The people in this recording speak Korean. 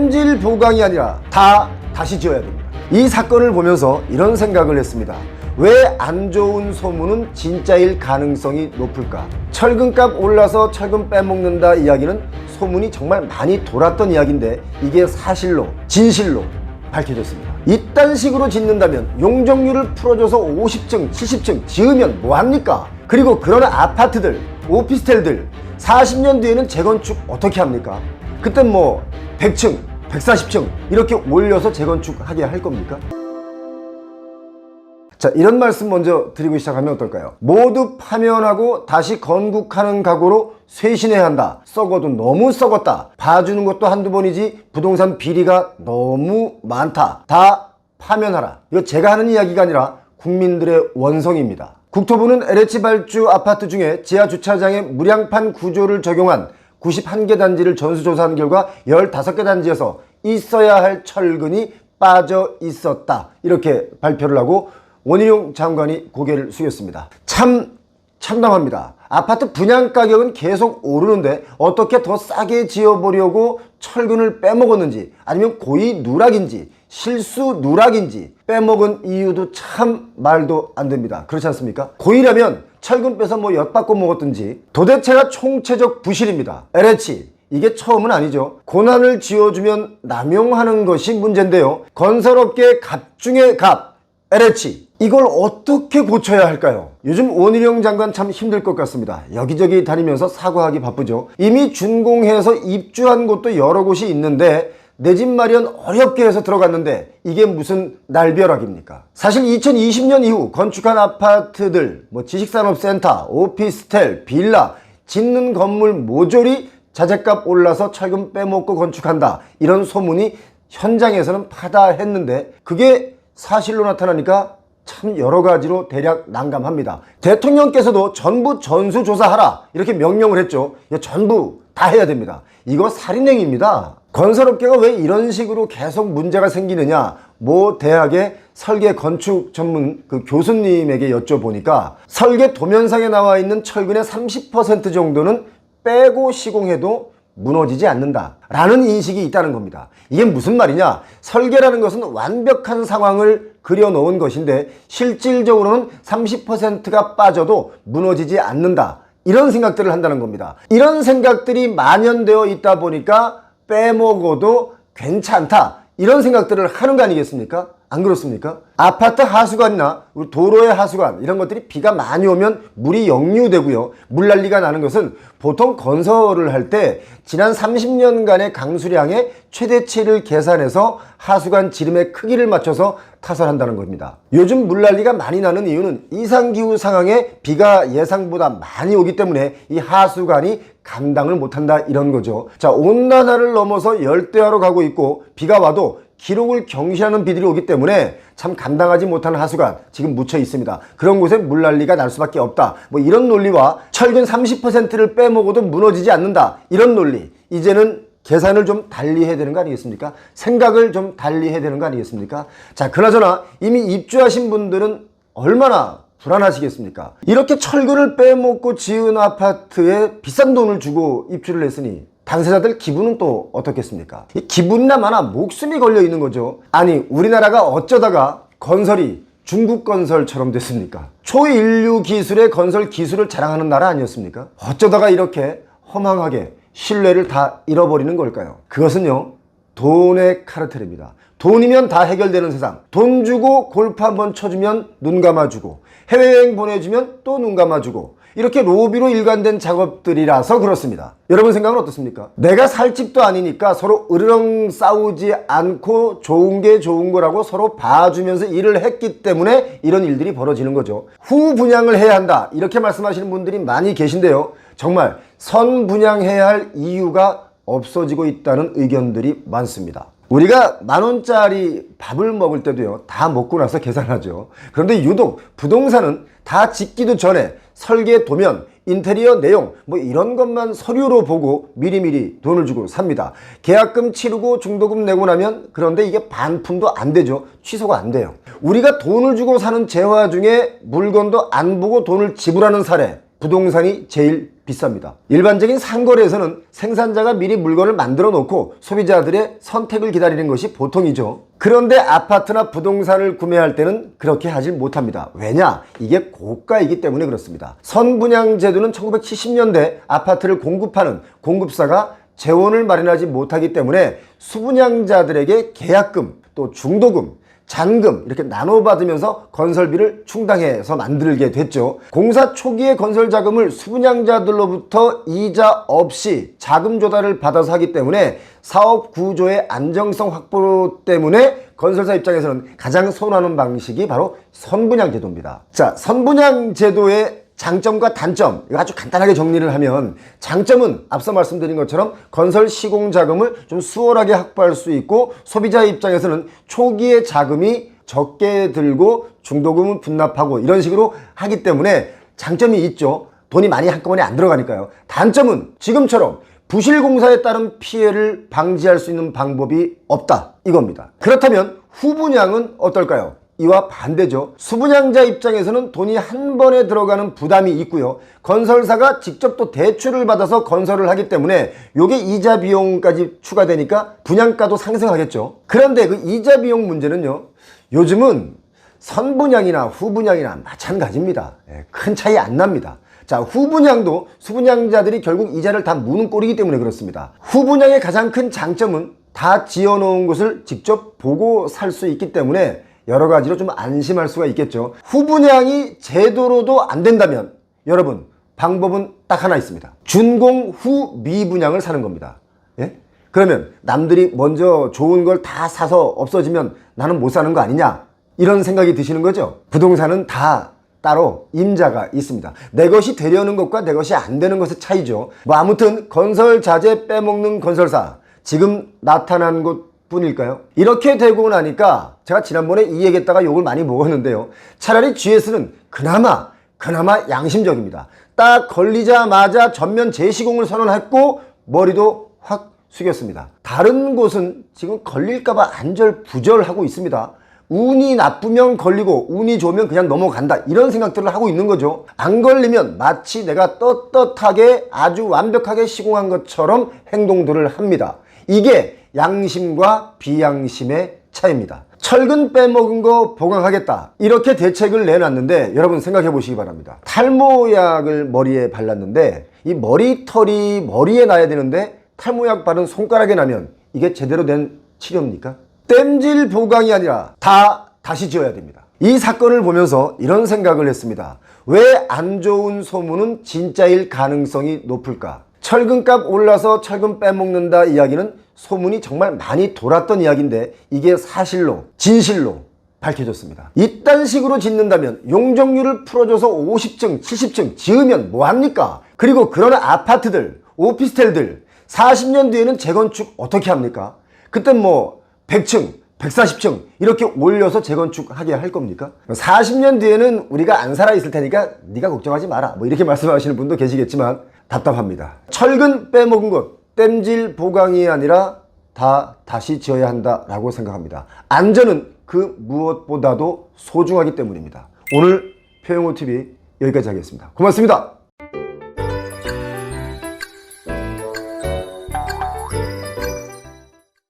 땜질 보강이 아니라 다시 지어야 됩니다. 이 사건을 보면서 이런 생각을 했습니다. 왜 안 좋은 소문은 진짜일 가능성이 높을까? 철근값 올라서 철근 빼먹는다 이야기는 소문이 정말 많이 돌았던 이야기인데 이게 사실로 진실로 밝혀졌습니다. 이딴 식으로 짓는다면 용적률을 풀어줘서 50층 70층 지으면 뭐합니까? 그리고 그런 아파트들 오피스텔들 40년 뒤에는 재건축 어떻게 합니까? 그땐 뭐 100층 140층 이렇게 올려서 재건축하게 할 겁니까? 자, 이런 말씀 먼저 드리고 시작하면 어떨까요? 모두 파면하고 다시 건국하는 각오로 쇄신해야 한다. 썩어도 너무 썩었다. 봐주는 것도 한두 번이지 부동산 비리가 너무 많다. 다 파면하라. 이거 제가 하는 이야기가 아니라 국민들의 원성입니다. 국토부는 LH 발주 아파트 중에 지하 주차장에 무량판 구조를 적용한 91개 단지를 전수조사한 결과 15개 단지에서 있어야 할 철근이 빠져 있었다. 이렇게 발표를 하고 원희룡 장관이 고개를 숙였습니다. 참 참담합니다. 아파트 분양 가격은 계속 오르는데 어떻게 더 싸게 지어보려고 철근을 빼먹었는지 아니면 고의 누락인지 실수 누락인지 빼먹은 이유도 참 말도 안 됩니다. 그렇지 않습니까? 고의라면 철근 빼서 뭐 엿받고 먹었든지 도대체가 총체적 부실입니다. LH 이게 처음은 아니죠. 고난을 지어주면 남용하는 것이 문제인데요. 건설업계 갑 중에 갑 LH 이걸 어떻게 고쳐야 할까요? 요즘 원희룡 장관 참 힘들 것 같습니다. 여기저기 다니면서 사과하기 바쁘죠. 이미 준공해서 입주한 곳도 여러 곳이 있는데 내 집 마련 어렵게 해서 들어갔는데 이게 무슨 날벼락입니까? 사실 2020년 이후 건축한 아파트들 뭐 지식산업센터, 오피스텔, 빌라 짓는 건물 모조리 자재값 올라서 철근 빼먹고 건축한다 이런 소문이 현장에서는 파다했는데 그게 사실로 나타나니까 참 여러 가지로 대략 난감합니다. 대통령께서도 전부 전수조사하라 이렇게 명령을 했죠. 전부 다 해야 됩니다. 이거 살인행위입니다. 건설업계가 왜 이런 식으로 계속 문제가 생기느냐 모 대학의 설계 건축 전문 그 교수님에게 여쭤보니까 설계 도면상에 나와 있는 철근의 30% 정도는 빼고 시공해도 무너지지 않는다 라는 인식이 있다는 겁니다. 이게 무슨 말이냐? 설계라는 것은 완벽한 상황을 그려놓은 것인데 실질적으로는 30%가 빠져도 무너지지 않는다 이런 생각들을 한다는 겁니다. 이런 생각들이 만연되어 있다 보니까 빼먹어도 괜찮다 이런 생각들을 하는 거 아니겠습니까? 안 그렇습니까? 아파트 하수관이나 도로의 하수관 이런 것들이 비가 많이 오면 물이 역류되고요. 물난리가 나는 것은 보통 건설을 할 때 지난 30년간의 강수량의 최대치를 계산해서 하수관 지름의 크기를 맞춰서 타설한다는 겁니다. 요즘 물난리가 많이 나는 이유는 이상기후 상황에 비가 예상보다 많이 오기 때문에 이 하수관이 감당을 못한다 이런 거죠. 자, 온난화를 넘어서 열대화로 가고 있고 비가 와도 기록을 경신하는 비들이 오기 때문에 참 감당하지 못하는 하수관 지금 묻혀 있습니다. 그런 곳에 물난리가 날 수밖에 없다. 뭐 이런 논리와 철근 30%를 빼먹어도 무너지지 않는다. 이런 논리. 이제는 계산을 좀 달리 해야 되는 거 아니겠습니까? 생각을 좀 달리 해야 되는 거 아니겠습니까? 자, 그나저나 이미 입주하신 분들은 얼마나 불안하시겠습니까? 이렇게 철근을 빼먹고 지은 아파트에 비싼 돈을 주고 입주를 했으니 당사자들 기분은 또 어떻겠습니까? 기분이나 마나 목숨이 걸려 있는 거죠. 아니 우리나라가 어쩌다가 건설이 중국 건설처럼 됐습니까? 초인류 기술의 건설 기술을 자랑하는 나라 아니었습니까? 어쩌다가 이렇게 허망하게 신뢰를 다 잃어버리는 걸까요? 그것은요 돈의 카르텔입니다. 돈이면 다 해결되는 세상. 돈 주고 골프 한번 쳐주면 눈 감아주고 해외여행 보내주면 또 눈 감아주고 이렇게 로비로 일관된 작업들이라서 그렇습니다. 여러분 생각은 어떻습니까? 내가 살 집도 아니니까 서로 으르렁 싸우지 않고 좋은 게 좋은 거라고 서로 봐주면서 일을 했기 때문에 이런 일들이 벌어지는 거죠. 후분양을 해야 한다 이렇게 말씀하시는 분들이 많이 계신데요. 정말 선분양해야 할 이유가 없어지고 있다는 의견들이 많습니다. 우리가 10,000원짜리 밥을 먹을 때도요 다 먹고 나서 계산하죠. 그런데 유독 부동산은 다 짓기도 전에 설계 도면, 인테리어 내용 뭐 이런 것만 서류로 보고 미리미리 돈을 주고 삽니다. 계약금 치르고 중도금 내고 나면 그런데 이게 반품도 안 되죠. 취소가 안 돼요. 우리가 돈을 주고 사는 재화 중에 물건도 안 보고 돈을 지불하는 사례 부동산이 제일 비쌉니다. 일반적인 상거래에서는 생산자가 미리 물건을 만들어 놓고 소비자들의 선택을 기다리는 것이 보통이죠. 그런데 아파트나 부동산을 구매할 때는 그렇게 하질 못합니다. 왜냐? 이게 고가이기 때문에 그렇습니다. 선분양 제도는 1970년대 아파트를 공급하는 공급사가 재원을 마련하지 못하기 때문에 수분양자들에게 계약금, 또 중도금, 잔금 이렇게 나눠받으면서 건설비를 충당해서 만들게 됐죠. 공사 초기의 건설 자금을 수분양자들로부터 이자 없이 자금 조달을 받아서 하기 때문에 사업 구조의 안정성 확보 때문에 건설사 입장에서는 가장 선호하는 방식이 바로 선분양 제도입니다. 자, 선분양 제도의 장점과 단점, 이거 아주 간단하게 정리를 하면, 장점은 앞서 말씀드린 것처럼 건설 시공 자금을 좀 수월하게 확보할 수 있고, 소비자 입장에서는 초기에 자금이 적게 들고 중도금은 분납하고 이런 식으로 하기 때문에 장점이 있죠. 돈이 많이 한꺼번에 안 들어가니까요. 단점은 지금처럼 부실공사에 따른 피해를 방지할 수 있는 방법이 없다, 이겁니다. 그렇다면 후분양은 어떨까요? 이와 반대죠. 수분양자 입장에서는 돈이 한 번에 들어가는 부담이 있고요. 건설사가 직접 또 대출을 받아서 건설을 하기 때문에 요게 이자 비용까지 추가되니까 분양가도 상승하겠죠. 그런데 그 이자 비용 문제는요, 요즘은 선분양이나 후분양이나 마찬가지입니다. 큰 차이 안 납니다. 자, 후분양도 수분양자들이 결국 이자를 다 무는 꼴이기 때문에 그렇습니다. 후분양의 가장 큰 장점은 다 지어놓은 곳을 직접 보고 살 수 있기 때문에 여러 가지로 좀 안심할 수가 있겠죠. 후분양이 제도로도 안 된다면 여러분, 방법은 딱 하나 있습니다. 준공 후 미분양을 사는 겁니다. 예? 그러면 남들이 먼저 좋은 걸 다 사서 없어지면 나는 못 사는 거 아니냐, 이런 생각이 드시는 거죠. 부동산은 다 따로 임자가 있습니다. 내 것이 되려는 것과 내 것이 안 되는 것의 차이죠. 뭐 아무튼 건설 자재 빼먹는 건설사 지금 나타난 곳 뿐일까요? 이렇게 되고 나니까 제가 지난번에 이 얘기했다가 욕을 많이 먹었는데요. 차라리 GS는 그나마 양심적입니다. 딱 걸리자마자 전면 재시공을 선언했고 머리도 확 숙였습니다. 다른 곳은 지금 걸릴까봐 안절부절하고 있습니다. 운이 나쁘면 걸리고 운이 좋으면 그냥 넘어간다, 이런 생각들을 하고 있는 거죠. 안 걸리면 마치 내가 떳떳하게 아주 완벽하게 시공한 것처럼 행동들을 합니다. 이게 양심과 비양심의 차이입니다. 철근 빼먹은 거 보강하겠다, 이렇게 대책을 내놨는데 여러분 생각해 보시기 바랍니다. 탈모약을 머리에 발랐는데 이 머리털이 머리에 나야 되는데 탈모약 바른 손가락에 나면 이게 제대로 된 치료입니까? 땜질 보강이 아니라 다시 지어야 됩니다. 이 사건을 보면서 이런 생각을 했습니다. 왜 안 좋은 소문은 진짜일 가능성이 높을까? 철근값 올라서 철근 빼먹는다 이야기는 소문이 정말 많이 돌았던 이야기인데 이게 사실로, 진실로 밝혀졌습니다. 이딴 식으로 짓는다면 용적률을 풀어줘서 50층, 70층 지으면 뭐합니까? 그리고 그런 아파트들, 오피스텔들 40년 뒤에는 재건축 어떻게 합니까? 그땐 뭐 100층, 140층 이렇게 올려서 재건축하게 할 겁니까? 40년 뒤에는 우리가 안 살아있을 테니까 네가 걱정하지 마라, 뭐 이렇게 말씀하시는 분도 계시겠지만 답답합니다. 철근 빼먹은 것, 땜질 보강이 아니라 다시 지어야 한다라고 생각합니다. 안전은 그 무엇보다도 소중하기 때문입니다. 오늘 표영호TV 여기까지 하겠습니다. 고맙습니다.